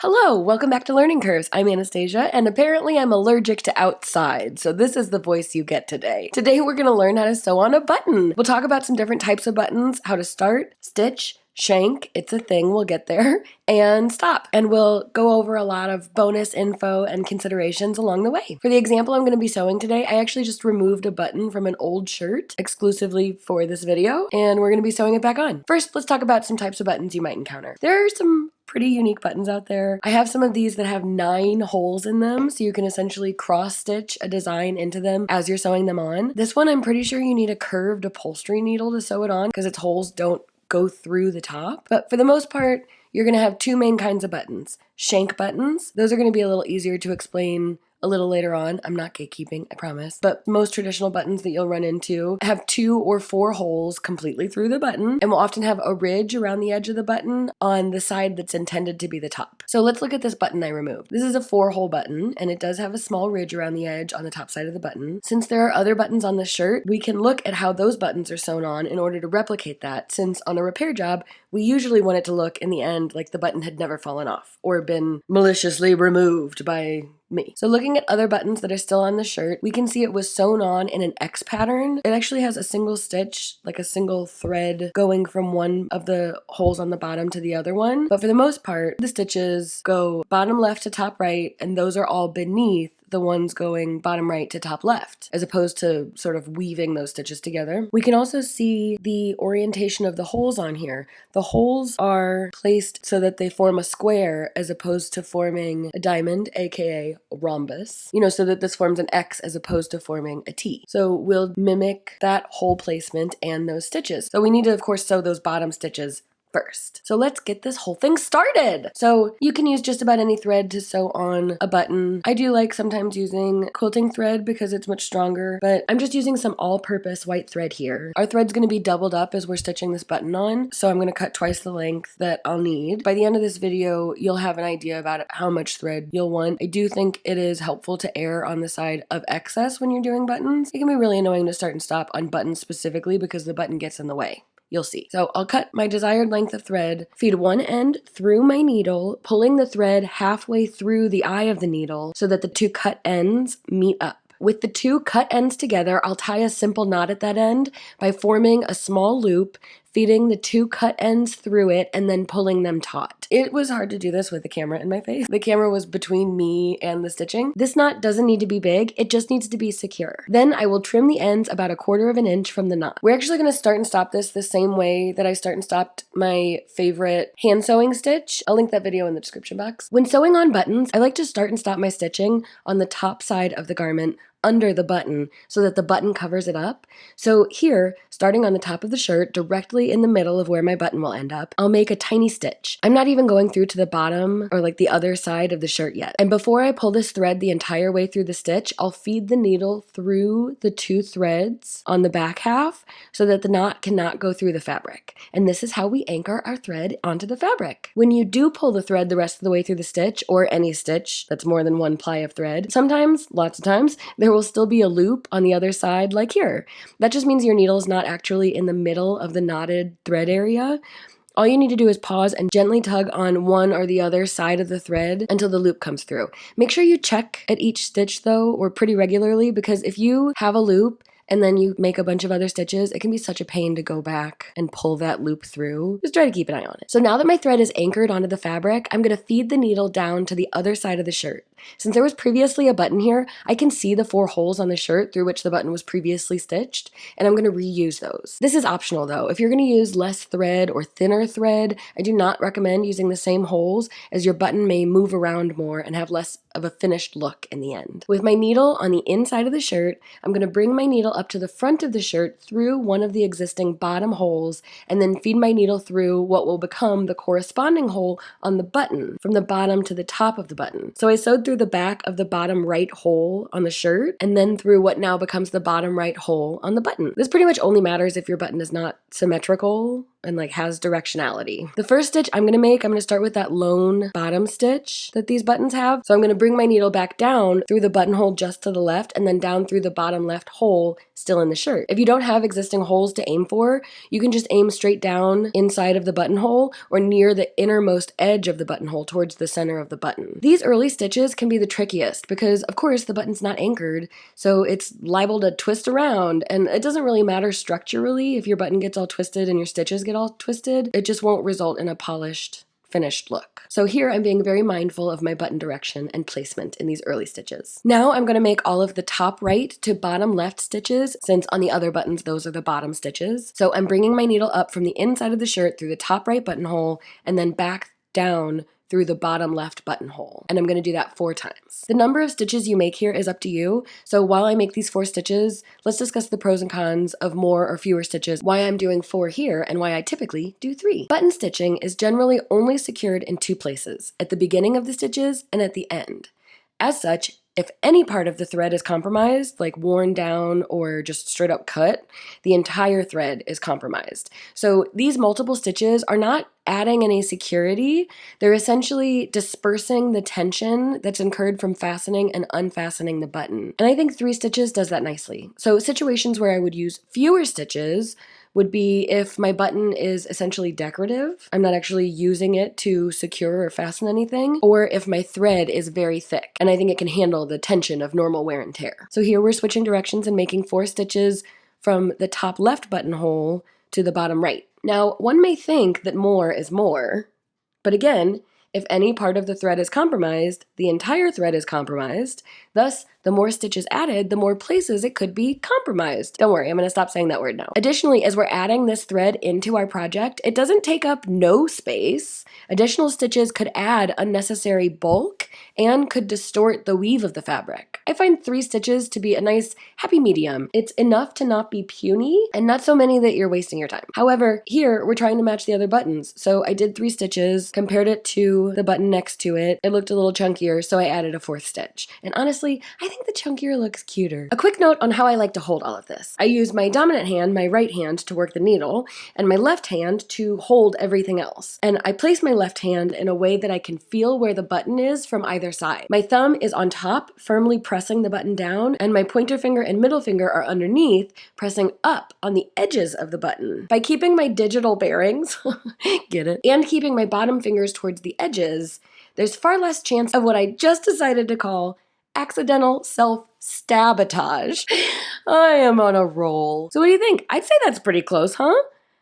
Hello, welcome back to Learning Curves. I'm Anastasia, and apparently I'm allergic to outside, so this is the voice you get today. Today we're going to learn how to sew on a button. We'll talk about some different types of buttons, how to start, stitch, shank, it's a thing, we'll get there, and stop. And we'll go over a lot of bonus info and considerations along the way. For the example I'm going to be sewing today, I actually just removed a button from an old shirt exclusively for this video, and we're going to be sewing it back on. First, let's talk about some types of buttons you might encounter. There are some pretty unique buttons out there. I have some of these that have 9 holes in them, so you can essentially cross-stitch a design into them as you're sewing them on. This one, I'm pretty sure you need a curved upholstery needle to sew it on because its holes don't go through the top. But for the most part, you're going to have 2 main kinds of buttons. Shank buttons. Those are going to be a little easier to explain a little later on. I'm not gatekeeping, I promise. But most traditional buttons that you'll run into have 2 or 4 holes completely through the button and will often have a ridge around the edge of the button on the side that's intended to be the top. So let's look at this button I removed. This is a 4-hole button and it does have a small ridge around the edge on the top side of the button. Since there are other buttons on the shirt, we can look at how those buttons are sewn on in order to replicate that, since on a repair job, we usually want it to look in the end like the button had never fallen off or been maliciously removed by me. So looking at other buttons that are still on the shirt, we can see it was sewn on in an X pattern. It actually has a single stitch, like a single thread going from one of the holes on the bottom to the other one. But for the most part, the stitches go bottom left to top right, and those are all beneath the ones going bottom right to top left, as opposed to sort of weaving those stitches together. We can also see the orientation of the holes on here. The holes are placed so that they form a square as opposed to forming a diamond, aka a rhombus, so that this forms an X as opposed to forming a T. So we'll mimic that hole placement and those stitches. So we need to, of course, sew those bottom stitches first. So let's get this whole thing started. So you can use just about any thread to sew on a button. I do like sometimes using quilting thread because it's much stronger, but I'm just using some all-purpose white thread here. Our thread's going to be doubled up as we're stitching this button on, so I'm going to cut twice the length that I'll need. By the end of this video, you'll have an idea about how much thread you'll want. I do think it is helpful to err on the side of excess when you're doing buttons. It can be really annoying to start and stop on buttons specifically because the button gets in the way. You'll see. So I'll cut my desired length of thread, feed one end through my needle, pulling the thread halfway through the eye of the needle so that the 2 cut ends meet up. With the 2 cut ends together, I'll tie a simple knot at that end by forming a small loop, feeding the 2 cut ends through it, and then pulling them taut. It was hard to do this with the camera in my face. The camera was between me and the stitching. This knot doesn't need to be big, it just needs to be secure. Then I will trim the ends about 1/4 of an inch from the knot. We're actually going to start and stop this the same way that I start and stopped my favorite hand sewing stitch. I'll link that video in the description box. When sewing on buttons, I like to start and stop my stitching on the top side of the garment under the button so that the button covers it up. So here, starting on the top of the shirt, directly in the middle of where my button will end up, I'll make a tiny stitch. I'm not even going through to the bottom or like the other side of the shirt yet. And before I pull this thread the entire way through the stitch, I'll feed the needle through the 2 threads on the back half so that the knot cannot go through the fabric. And this is how we anchor our thread onto the fabric. When you do pull the thread the rest of the way through the stitch, or any stitch that's more than 1 ply of thread, sometimes, lots of times, there will still be a loop on the other side like here. That just means your needle is not actually in the middle of the knotted thread area. All you need to do is pause and gently tug on one or the other side of the thread until the loop comes through. Make sure you check at each stitch though, or pretty regularly, because if you have a loop and then you make a bunch of other stitches, it can be such a pain to go back and pull that loop through. Just try to keep an eye on it. So now that my thread is anchored onto the fabric, I'm going to feed the needle down to the other side of the shirt. Since there was previously a button here, I can see the 4 holes on the shirt through which the button was previously stitched, and I'm going to reuse those. This is optional though. If you're going to use less thread or thinner thread, I do not recommend using the same holes, as your button may move around more and have less of a finished look in the end. With my needle on the inside of the shirt, I'm going to bring my needle up to the front of the shirt through one of the existing bottom holes, and then feed my needle through what will become the corresponding hole on the button from the bottom to the top of the button. So I sewed through the back of the bottom right hole on the shirt, and then through what now becomes the bottom right hole on the button. This pretty much only matters if your button is not symmetrical and like has directionality. The first stitch I'm gonna start with that lone bottom stitch that these buttons have. So I'm gonna bring my needle back down through the buttonhole just to the left and then down through the bottom left hole still in the shirt. If you don't have existing holes to aim for, you can just aim straight down inside of the buttonhole or near the innermost edge of the buttonhole towards the center of the button. These early stitches can be the trickiest because of course the button's not anchored, so it's liable to twist around, and it doesn't really matter structurally if your button gets all twisted and your stitches get all twisted. It just won't result in a polished, finished look. So here I'm being very mindful of my button direction and placement in these early stitches. Now I'm going to make all of the top right to bottom left stitches, since on the other buttons those are the bottom stitches. So I'm bringing my needle up from the inside of the shirt through the top right buttonhole and then back down through the bottom left buttonhole. And I'm going to do that 4 times. The number of stitches you make here is up to you. So while I make these 4 stitches, let's discuss the pros and cons of more or fewer stitches, why I'm doing 4 here, and why I typically do 3. Button stitching is generally only secured in 2 places, at the beginning of the stitches and at the end. As such, if any part of the thread is compromised, like worn down or just straight up cut, the entire thread is compromised. So these multiple stitches are not adding any security. They're essentially dispersing the tension that's incurred from fastening and unfastening the button. And I think 3 stitches does that nicely. So situations where I would use fewer stitches would be if my button is essentially decorative, I'm not actually using it to secure or fasten anything, or if my thread is very thick and I think it can handle the tension of normal wear and tear. So here we're switching directions and making 4 stitches from the top left buttonhole to the bottom right. Now, one may think that more is more, but again, if any part of the thread is compromised, the entire thread is compromised. Thus, the more stitches added, the more places it could be compromised. Don't worry, I'm going to stop saying that word now. Additionally, as we're adding this thread into our project, it doesn't take up no space. Additional stitches could add unnecessary bulk and could distort the weave of the fabric. I find 3 stitches to be a nice happy medium. It's enough to not be puny and not so many that you're wasting your time. However, here we're trying to match the other buttons. So I did 3 stitches, compared it to the button next to it. It looked a little chunkier, so I added a 4th stitch. And honestly, I think the chunkier looks cuter. A quick note on how I like to hold all of this. I use my dominant hand, my right hand, to work the needle, and my left hand to hold everything else. And I place my left hand in a way that I can feel where the button is from either side. My thumb is on top, firmly pressing the button down, and my pointer finger and middle finger are underneath, pressing up on the edges of the button. By keeping my digital bearings, get it, and keeping my bottom fingers towards the edges, there's far less chance of what I just decided to call accidental self-sabotage. I am on a roll. So what do you think? I'd say that's pretty close, huh?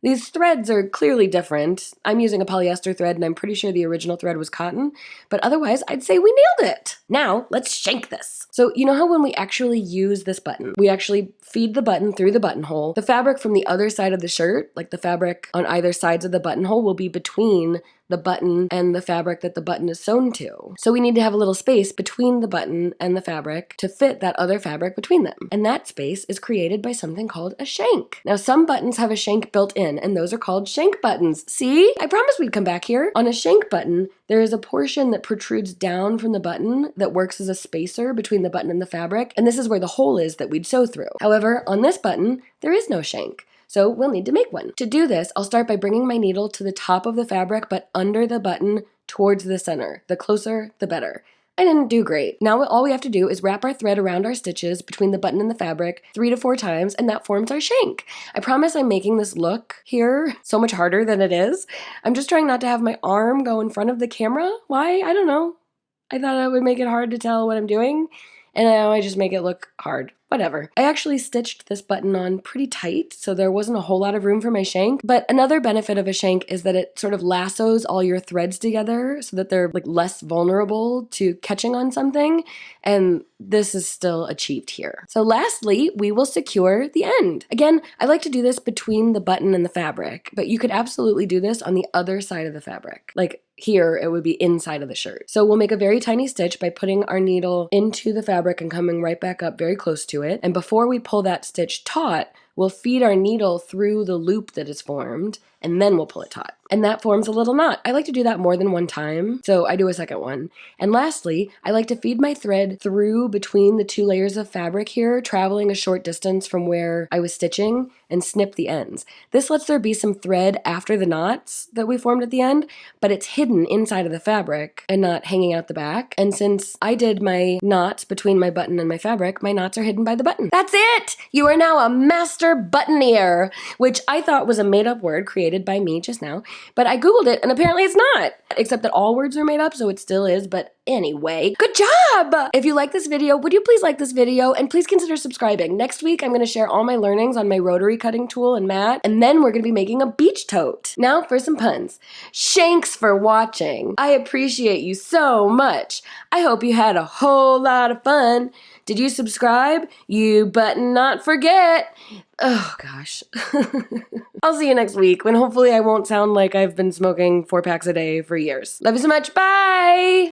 These threads are clearly different. I'm using a polyester thread and I'm pretty sure the original thread was cotton, but otherwise I'd say we nailed it. Now let's shank this. So you know how when we actually use this button, we actually feed the button through the buttonhole. The fabric from the other side of the shirt, like the fabric on either sides of the buttonhole, will be between the button and the fabric that the button is sewn to. So we need to have a little space between the button and the fabric to fit that other fabric between them. And that space is created by something called a shank. Now some buttons have a shank built in, and those are called shank buttons. See? I promised we'd come back here. On a shank button, there is a portion that protrudes down from the button that works as a spacer between the button and the fabric, and this is where the hole is that we'd sew through. However, on this button, there is no shank. So we'll need to make one. To do this, I'll start by bringing my needle to the top of the fabric, but under the button towards the center. The closer, the better. I didn't do great. Now all we have to do is wrap our thread around our stitches between the button and the fabric 3 to 4 times, and that forms our shank. I promise I'm making this look here so much harder than it is. I'm just trying not to have my arm go in front of the camera. Why? I don't know. I thought I would make it hard to tell what I'm doing, and now I just make it look hard. Whatever. I actually stitched this button on pretty tight, so there wasn't a whole lot of room for my shank, but another benefit of a shank is that it sort of lassos all your threads together so that they're like less vulnerable to catching on something, and this is still achieved here. So lastly, we will secure the end. Again, I like to do this between the button and the fabric, but you could absolutely do this on the other side of the fabric. Like here, it would be inside of the shirt. So we'll make a very tiny stitch by putting our needle into the fabric and coming right back up very close to it. And before we pull that stitch taut, we'll feed our needle through the loop that is formed and then we'll pull it taut. And that forms a little knot. I like to do that more than one time, so I do a second one. And lastly, I like to feed my thread through between the 2 layers of fabric here, traveling a short distance from where I was stitching, and snip the ends. This lets there be some thread after the knots that we formed at the end, but it's hidden inside of the fabric and not hanging out the back. And since I did my knots between my button and my fabric, my knots are hidden by the button. That's it! You are now a master buttoneer, which I thought was a made-up word created by me just now, but I googled it and apparently it's not. Except that all words are made up, so it still is, but anyway, good job! If you like this video, would you please like this video and please consider subscribing. Next week, I'm going to share all my learnings on my rotary cutting tool and mat, and then we're going to be making a beach tote. Now for some puns. Shanks for watching. I appreciate you so much. I hope you had a whole lot of fun. Did you subscribe? You button not forget. Oh gosh. I'll see you next week when hopefully I won't sound like I've been smoking 4 packs a day for years. Love you so much. Bye!